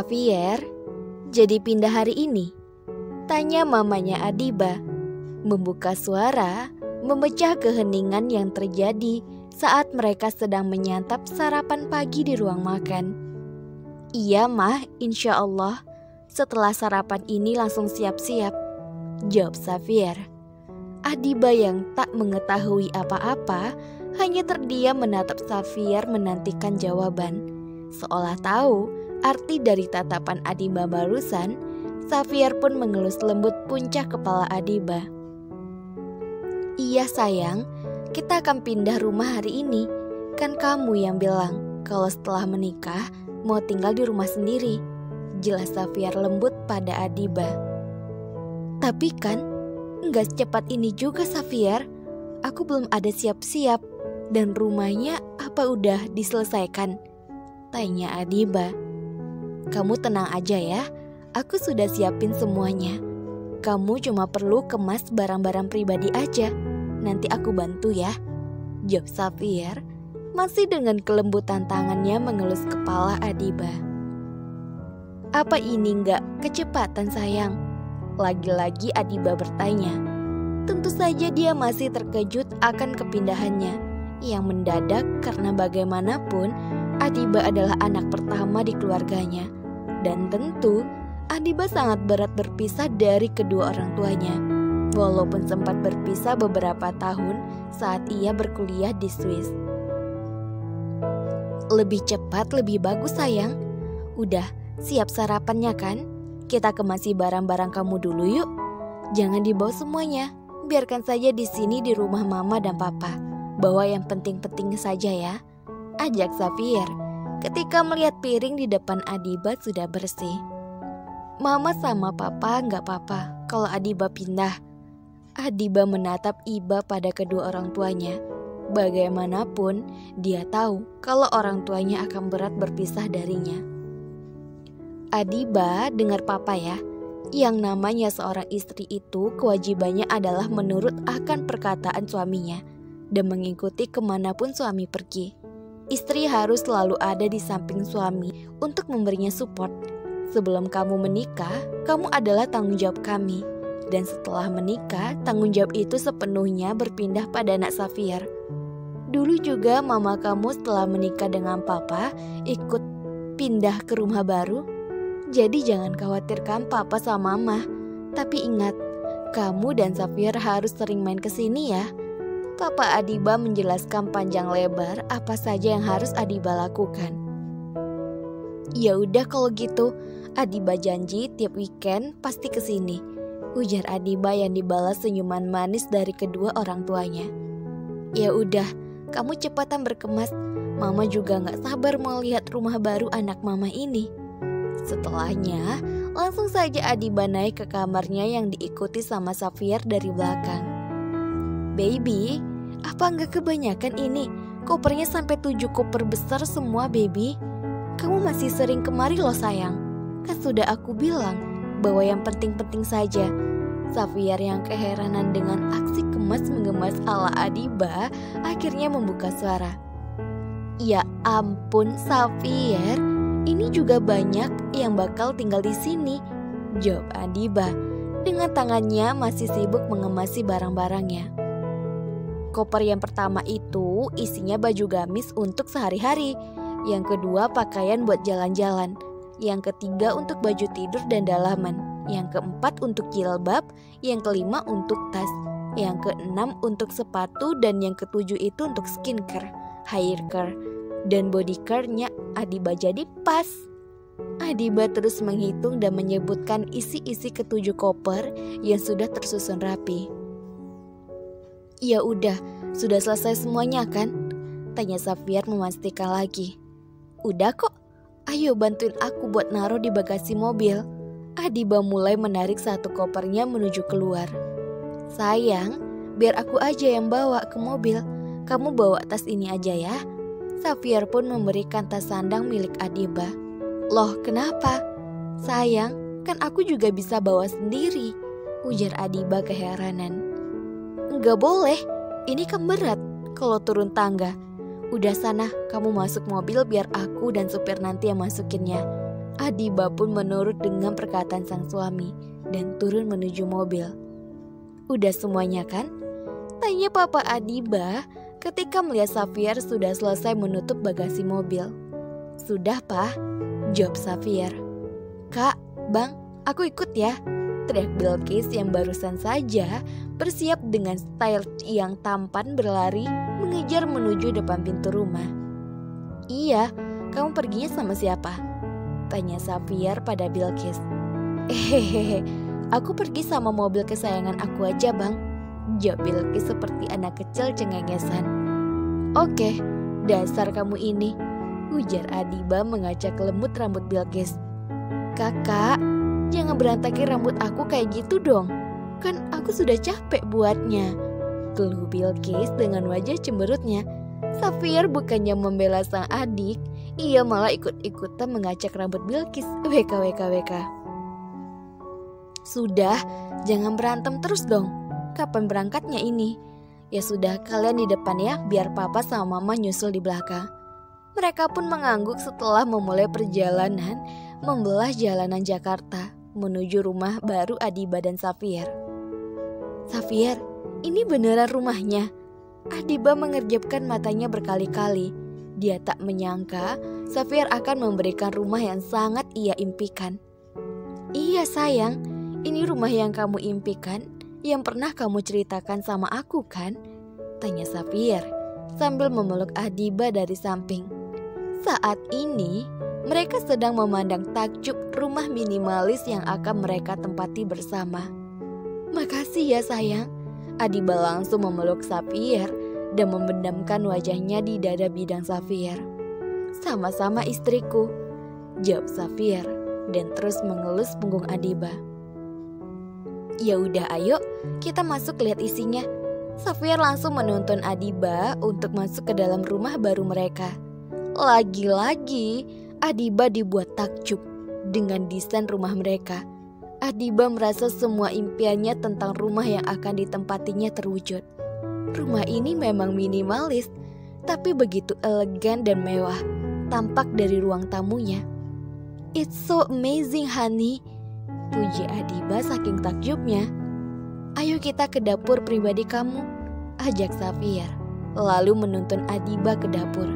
Xavier, jadi pindah hari ini? Tanya mamanya Adiba. Membuka suara, memecah keheningan yang terjadi saat mereka sedang menyantap sarapan pagi di ruang makan. Iya mah, insya Allah. Setelah sarapan ini langsung siap-siap, jawab Xavier. Adiba yang tak mengetahui apa-apa hanya terdiam menatap Xavier menantikan jawaban. Seolah tahu arti dari tatapan Adiba barusan, Xavier pun mengelus lembut puncak kepala Adiba. Iya sayang, kita akan pindah rumah hari ini. Kan kamu yang bilang kalau setelah menikah mau tinggal di rumah sendiri, jelas Xavier lembut pada Adiba. Tapi kan nggak secepat ini juga Xavier. Aku belum ada siap-siap. Dan rumahnya apa udah diselesaikan? Tanya Adiba. Kamu tenang aja ya, aku sudah siapin semuanya. Kamu cuma perlu kemas barang-barang pribadi aja. Nanti aku bantu ya, jawab Xavier, masih dengan kelembutan tangannya mengelus kepala Adiba. Apa ini nggak kecepatan sayang? Lagi-lagi Adiba bertanya. Tentu saja dia masih terkejut akan kepindahannya yang mendadak karena bagaimanapun Adiba adalah anak pertama di keluarganya. Dan tentu Adiba sangat berat berpisah dari kedua orang tuanya, walaupun sempat berpisah beberapa tahun saat ia berkuliah di Swiss. Lebih cepat lebih bagus sayang. Udah siap sarapannya kan? Kita kemasi barang-barang kamu dulu yuk. Jangan dibawa semuanya, biarkan saja di sini di rumah mama dan papa. Bawa yang penting-penting saja ya, ajak Xavier ketika melihat piring di depan Adiba sudah bersih. Mama sama papa nggak apa-apa kalau Adiba pindah. Adiba menatap iba pada kedua orang tuanya. Bagaimanapun dia tahu kalau orang tuanya akan berat berpisah darinya. Adiba dengar papa ya. Yang namanya seorang istri itu kewajibannya adalah menurut akan perkataan suaminya dan mengikuti kemanapun suami pergi. Istri harus selalu ada di samping suami untuk memberinya support. Sebelum kamu menikah, kamu adalah tanggung jawab kami. Dan setelah menikah, tanggung jawab itu sepenuhnya berpindah pada anak Xavier. Dulu juga mama kamu setelah menikah dengan papa ikut pindah ke rumah baru. Jadi jangan khawatirkan papa sama mama. Tapi ingat, kamu dan Xavier harus sering main ke sini ya. Papa Adiba menjelaskan panjang lebar apa saja yang harus Adiba lakukan. Ya udah kalau gitu, Adiba janji tiap weekend pasti ke sini, ujar Adiba yang dibalas senyuman manis dari kedua orang tuanya. Ya udah, kamu cepatan berkemas. Mama juga nggak sabar mau lihat rumah baru anak mama ini. Setelahnya, langsung saja Adiba naik ke kamarnya yang diikuti sama Xavier dari belakang. Baby, apa nggak kebanyakan ini? Kopernya sampai 7 koper besar semua baby. Kamu masih sering kemari loh sayang. Kan sudah aku bilang, bawa yang penting-penting saja. Xavier yang keheranan dengan aksi kemas-mengemas ala Adiba akhirnya membuka suara. Ya ampun Xavier, ini juga banyak yang bakal tinggal di sini, jawab Adiba dengan tangannya masih sibuk mengemasi barang-barangnya. Koper yang pertama itu isinya baju gamis untuk sehari-hari. Yang kedua pakaian buat jalan-jalan. Yang ketiga untuk baju tidur dan dalaman. Yang keempat untuk jilbab. Yang kelima untuk tas. Yang keenam untuk sepatu. Dan yang ketujuh itu untuk skincare, hair care, dan body care-nya Adiba jadi pas. Adiba terus menghitung dan menyebutkan isi-isi ketujuh koper yang sudah tersusun rapi. Ya udah, sudah selesai semuanya kan? Tanya Xavier memastikan lagi. Udah kok, ayo bantuin aku buat naruh di bagasi mobil. Adiba mulai menarik satu kopernya menuju keluar. Sayang, biar aku aja yang bawa ke mobil. Kamu bawa tas ini aja ya. Xavier pun memberikan tas sandang milik Adiba. Loh kenapa? Sayang, kan aku juga bisa bawa sendiri, ujar Adiba keheranan. Enggak boleh, ini kan berat kalau turun tangga. Udah sana, kamu masuk mobil biar aku dan supir nanti yang masukinnya. Adiba pun menurut dengan perkataan sang suami dan turun menuju mobil. "Udah semuanya kan?" tanya Papa Adiba ketika melihat Xavier sudah selesai menutup bagasi mobil. "Sudah, Pak," jawab Xavier. "Kak, Bang, aku ikut ya," teriak Bilqis yang barusan saja bersiap dengan style yang tampan berlari mengejar menuju depan pintu rumah. "Iya, kamu perginya sama siapa?" tanya Xavier pada Bilqis. "Hehehe, aku pergi sama mobil kesayangan aku aja, Bang," jawab Bilqis seperti anak kecil cengengesan. "Oke, dasar kamu ini," ujar Adiba mengacak lemut rambut Bilqis. "Kakak, jangan berantakin rambut aku kayak gitu dong. Kan aku sudah capek buatnya," keluh Bilqis dengan wajah cemberutnya. Xavier bukannya membela sang adik, ia malah ikut-ikutan mengacak rambut Bilqis. WKWKWK. "Sudah, jangan berantem terus dong. Kapan berangkatnya ini?" "Ya sudah, kalian di depan ya, biar papa sama mama nyusul di belakang." Mereka pun mengangguk setelah memulai perjalanan membelah jalanan Jakarta menuju rumah baru Adiba dan Xavier. "Xavier, ini beneran rumahnya?" Adiba mengerjapkan matanya berkali-kali. Dia tak menyangka Xavier akan memberikan rumah yang sangat ia impikan. "Iya sayang, ini rumah yang kamu impikan, yang pernah kamu ceritakan sama aku kan?" tanya Xavier sambil memeluk Adiba dari samping. Saat ini mereka sedang memandang takjub rumah minimalis yang akan mereka tempati bersama. "Makasih ya sayang." Adiba langsung memeluk Xavier dan memendamkan wajahnya di dada bidang Xavier. "Sama-sama istriku," jawab Xavier dan terus mengelus punggung Adiba. "Ya udah, ayo kita masuk lihat isinya." Xavier langsung menuntun Adiba untuk masuk ke dalam rumah baru mereka. Lagi-lagi Adiba dibuat takjub dengan desain rumah mereka. Adiba merasa semua impiannya tentang rumah yang akan ditempatinya terwujud. Rumah ini memang minimalis, tapi begitu elegan dan mewah tampak dari ruang tamunya. "It's so amazing, honey," puji Adiba saking takjubnya. "Ayo kita ke dapur pribadi kamu," ajak Xavier, lalu menuntun Adiba ke dapur.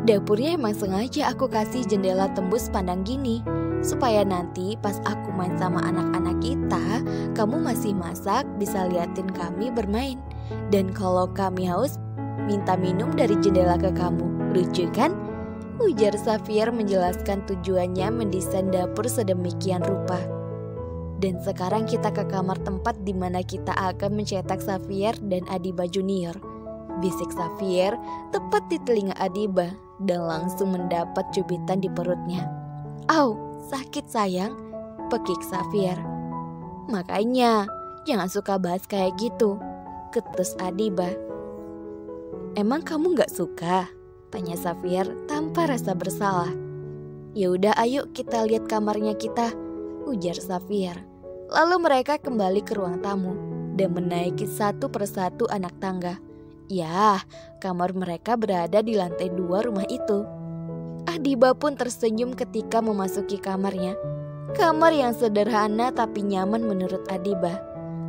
"Dapurnya emang sengaja aku kasih jendela tembus pandang gini, supaya nanti pas aku main sama anak-anak kita, kamu masih masak bisa liatin kami bermain. Dan kalau kami haus, minta minum dari jendela ke kamu. Lucu kan?" ujar Xavier menjelaskan tujuannya mendesain dapur sedemikian rupa. "Dan sekarang kita ke kamar tempat di mana kita akan mencetak Xavier dan Adiba Junior," bisik Xavier tepat di telinga Adiba dan langsung mendapat cubitan di perutnya. "Au, sakit sayang," pekik Xavier. "Makanya jangan suka bahas kayak gitu," ketus Adiba. "Emang kamu gak suka?" tanya Xavier tanpa rasa bersalah. "Ya udah, ayo kita lihat kamarnya kita," ujar Xavier. Lalu mereka kembali ke ruang tamu dan menaiki satu persatu anak tangga. Ya, kamar mereka berada di lantai 2 rumah itu. Adiba pun tersenyum ketika memasuki kamarnya. Kamar yang sederhana tapi nyaman menurut Adiba.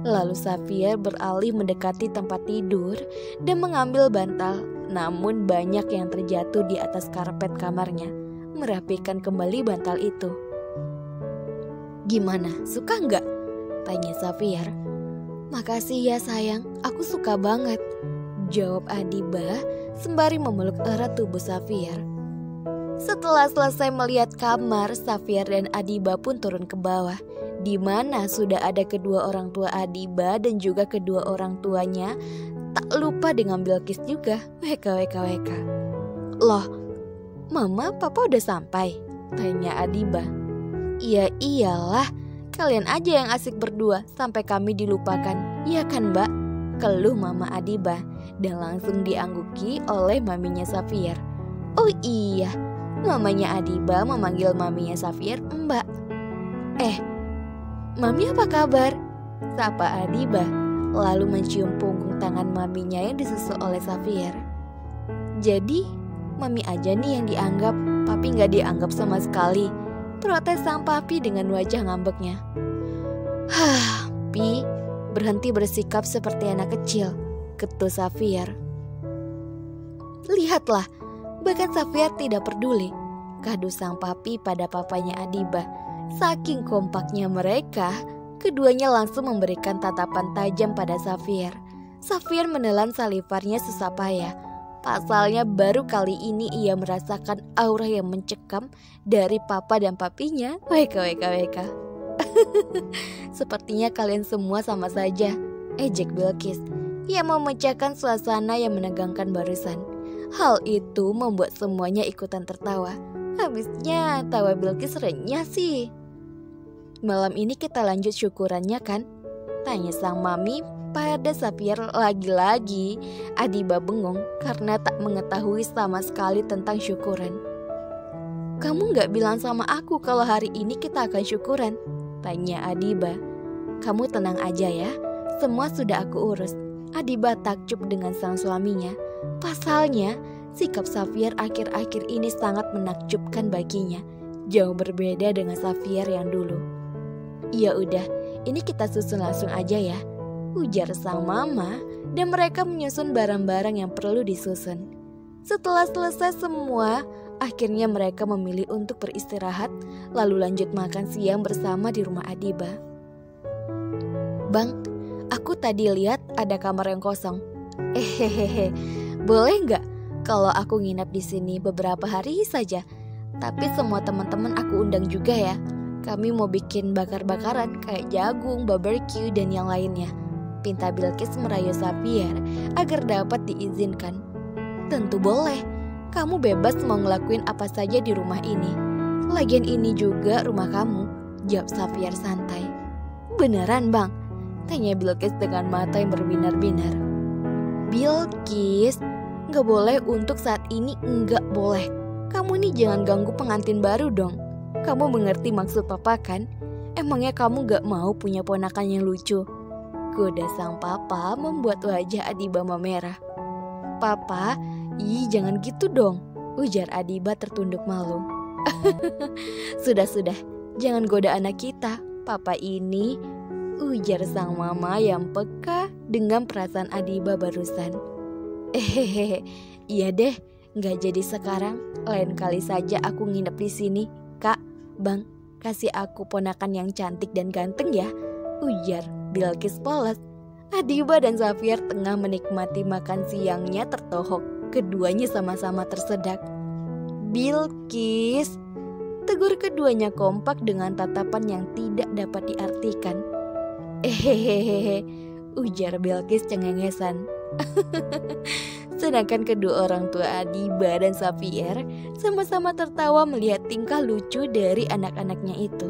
Lalu Xavier beralih mendekati tempat tidur dan mengambil bantal. Namun banyak yang terjatuh di atas karpet kamarnya, merapikan kembali bantal itu. "Gimana, suka nggak?" tanya Xavier. "Makasih ya sayang, aku suka banget," jawab Adiba sembari memeluk erat tubuh Xavier. Setelah selesai melihat kamar, Xavier dan Adiba pun turun ke bawah, di mana sudah ada kedua orang tua Adiba dan juga kedua orang tuanya. Tak lupa dengan Bilqis juga. WKWKWK. "Loh, Mama, Papa udah sampai?" tanya Adiba. "Ya iyalah, kalian aja yang asik berdua sampai kami dilupakan. Iya kan Mbak?" keluh Mama Adiba dan langsung diangguki oleh maminya Xavier. "Oh iya," mamanya Adiba memanggil maminya Xavier Mbak. "Mami apa kabar?" sapa Adiba, lalu mencium punggung tangan maminya yang disusul oleh Xavier. "Jadi, Mami aja nih yang dianggap, Papi gak dianggap sama sekali," protes sang papi dengan wajah ngambeknya. Pi, berhenti bersikap seperti anak kecil, ketus Xavier. Lihatlah, bahkan Xavier tidak peduli, kadu sang papi pada papanya Adiba. Saking kompaknya mereka, keduanya langsung memberikan tatapan tajam pada Xavier. Xavier menelan salivarnya sesak payah. Pasalnya baru kali ini ia merasakan aura yang mencekam dari papa dan papinya. WKWKWK. Sepertinya kalian semua sama saja, ejek Bilqis. Ia memecahkan suasana yang menegangkan barusan. Hal itu membuat semuanya ikutan tertawa. Habisnya tawa Bilqis renyah sih. Malam ini kita lanjut syukurannya kan? Tanya sang mami pada Xavier. Lagi-lagi Adiba bengong karena tak mengetahui sama sekali tentang syukuran. Kamu gak bilang sama aku kalau hari ini kita akan syukuran? Tanya Adiba. Kamu tenang aja ya, semua sudah aku urus. Adiba takjub dengan sang suaminya. Pasalnya, sikap Xavier akhir-akhir ini sangat menakjubkan baginya. Jauh berbeda dengan Xavier yang dulu. Ya udah, ini kita susun langsung aja ya, ujar sang mama, dan mereka menyusun barang-barang yang perlu disusun. Setelah selesai semua, akhirnya mereka memilih untuk beristirahat, lalu lanjut makan siang bersama di rumah Adiba. Bang, aku tadi lihat ada kamar yang kosong. Boleh nggak kalau aku nginap di sini beberapa hari saja? Tapi semua teman-teman aku undang juga ya. Kami mau bikin bakar-bakaran kayak jagung, barbecue, dan yang lainnya. Pinta Bilqis merayu Xavier agar dapat diizinkan. Tentu boleh. Kamu bebas mau ngelakuin apa saja di rumah ini. Lagian ini juga rumah kamu, jawab Xavier santai. Beneran bang? Tanya Bilqis dengan mata yang berbinar-binar. Bilqis, gak boleh untuk saat ini, enggak boleh. Kamu nih jangan ganggu pengantin baru dong. Kamu mengerti maksud papa kan? Emangnya kamu gak mau punya ponakan yang lucu? Goda sang papa membuat wajah Adiba memerah. Papa, jangan gitu dong, ujar Adiba tertunduk malu. Sudah, jangan goda anak kita, papa ini, ujar sang mama yang peka dengan perasaan Adiba barusan. Iya deh, gak jadi sekarang, lain kali saja aku nginep di sini. Kak, bang, kasih aku ponakan yang cantik dan ganteng ya, ujar Bilqis polos. Adiba dan Xavier tengah menikmati makan siangnya tertohok. Keduanya sama-sama tersedak. Bilqis, tegur keduanya kompak dengan tatapan yang tidak dapat diartikan. Ujar Bilqis cengengesan. Sedangkan kedua orang tua Adiba dan Xavier sama-sama tertawa melihat tingkah lucu dari anak-anaknya itu.